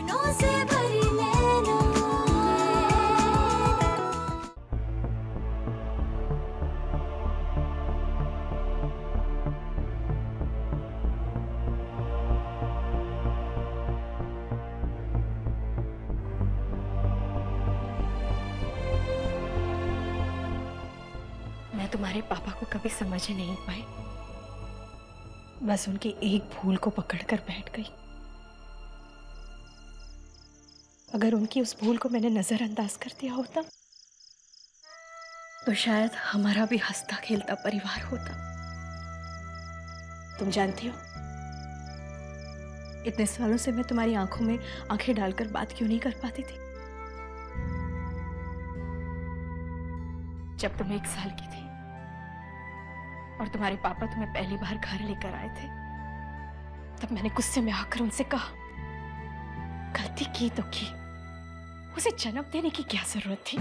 सपनों से भरी नैनों। मैं तुम्हारे पापा को कभी समझ ही नहीं पाई, बस उनकी एक भूल को पकड़कर बैठ गई। अगर उनकी उस भूल को मैंने नजरअंदाज कर दिया होता तो शायद हमारा भी हंसता खेलता परिवार होता। तुम जानती हो, इतने सालों से मैं तुम्हारी आंखों में आंखें डालकर बात क्यों नहीं कर पाती थी? जब तुम 1 साल की थी और तुम्हारे पापा तुम्हें पहली बार घर लेकर आए थे, तब मैंने गुस्से में आकर उनसे कहा, गलती की तो की, उसे जन्म देने की क्या जरूरत थी?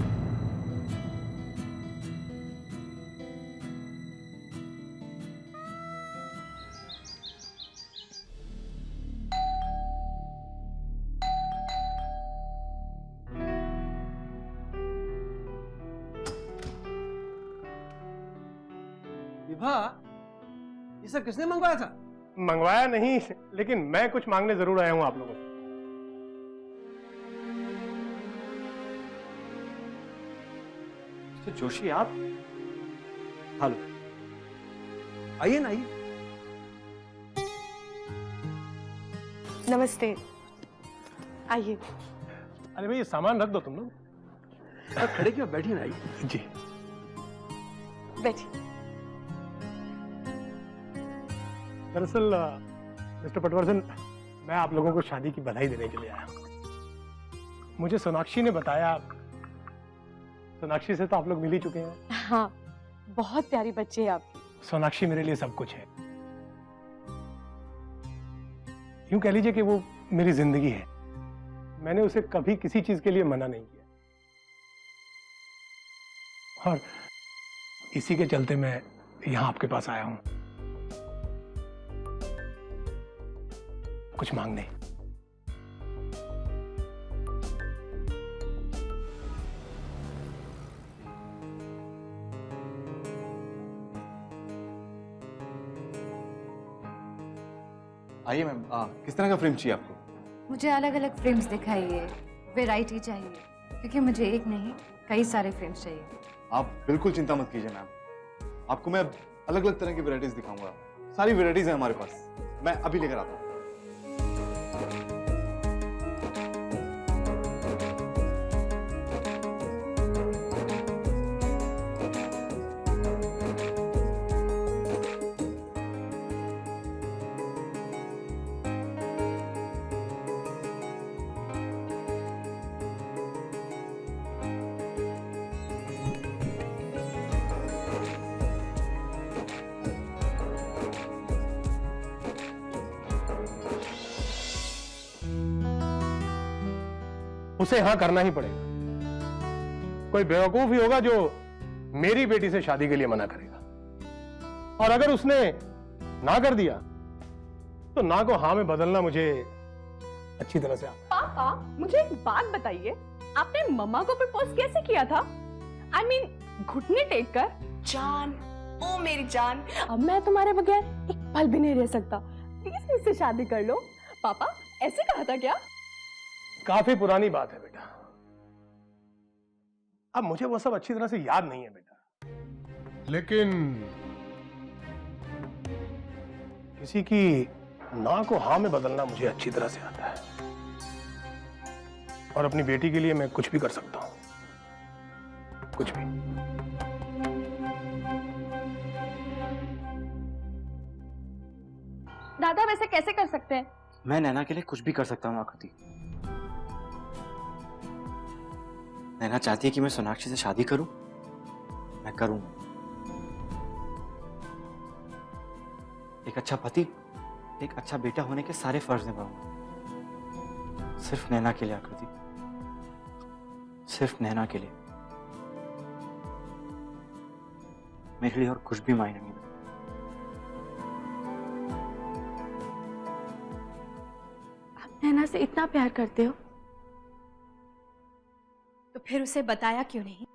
विभा, ये सब किसने मंगवाया था? मंगवाया नहीं, लेकिन मैं कुछ मांगने जरूर आया हूं आप लोगों से। जोशी आप? हेलो, आइए ना, आइए। नमस्ते, आइए। अरे भाई, ये सामान रख दो तुम लोग। खड़े क्यों, बैठिए ना, आइए। जी बैठिए। दरअसल मिस्टर पटवर्धन, मैं आप लोगों को शादी की बधाई देने के लिए आया हूं। मुझे सोनाक्षी ने बताया, सोनाक्षी से तो आप लोग मिल ही चुके हैं। हाँ, बहुत प्यारी बच्ची है आपकी। सोनाक्षी मेरे लिए सब कुछ है। यूं कह लीजिए कि वो मेरी जिंदगी है। मैंने उसे कभी किसी चीज के लिए मना नहीं किया, और इसी के चलते मैं यहां आपके पास आया हूं कुछ मांगने। आइए मैम, किस तरह का फ्रेम चाहिए आपको? मुझे अलग अलग फ्रेम्स दिखाइए, वैरायटी चाहिए, क्योंकि मुझे एक नहीं कई सारे फ्रेम्स चाहिए। आप बिल्कुल चिंता मत कीजिए मैम, आपको मैं अलग अलग तरह की वैरायटीज दिखाऊंगा। सारी वैरायटीज हैं हमारे पास, मैं अभी लेकर आता हूँ। उसे हाँ करना ही पड़ेगा। कोई बेवकूफ ही होगा जो मेरी बेटी से शादी के लिए मना करेगा, और अगर उसने ना कर दिया तो ना को हाँ में बदलना मुझे अच्छी तरह से आता है। पापा, मुझे एक बात बताइए, आपने मम्मा को प्रपोज कैसे किया था? I mean, घुटने टेक कर, जान, ओ मेरी जान, अब मैं तुम्हारे बगैर एक पल भी नहीं रह सकता, प्लीज मुझसे शादी कर लो। पापा, ऐसे कहा था क्या? काफी पुरानी बात है बेटा, अब मुझे वो सब अच्छी तरह से याद नहीं है बेटा, लेकिन किसी की ना को हाँ में बदलना मुझे अच्छी तरह से आता है, और अपनी बेटी के लिए मैं कुछ भी कर सकता हूं, कुछ भी। दादा, वैसे कैसे कर सकते हैं? मैं नैना के लिए कुछ भी कर सकता हूँ आकृति। नैना चाहती है कि मैं सोनाक्षी से शादी करूं, मैं करूंगा। एक अच्छा पति, एक अच्छा बेटा होने के सारे फर्ज निभाऊंगा, सिर्फ नैना के लिए आकृति, सिर्फ नैना के लिए। मेरे लिए और कुछ भी मायने नहीं। नैना से इतना प्यार करते हो तो फिर उसे बताया क्यों नहीं?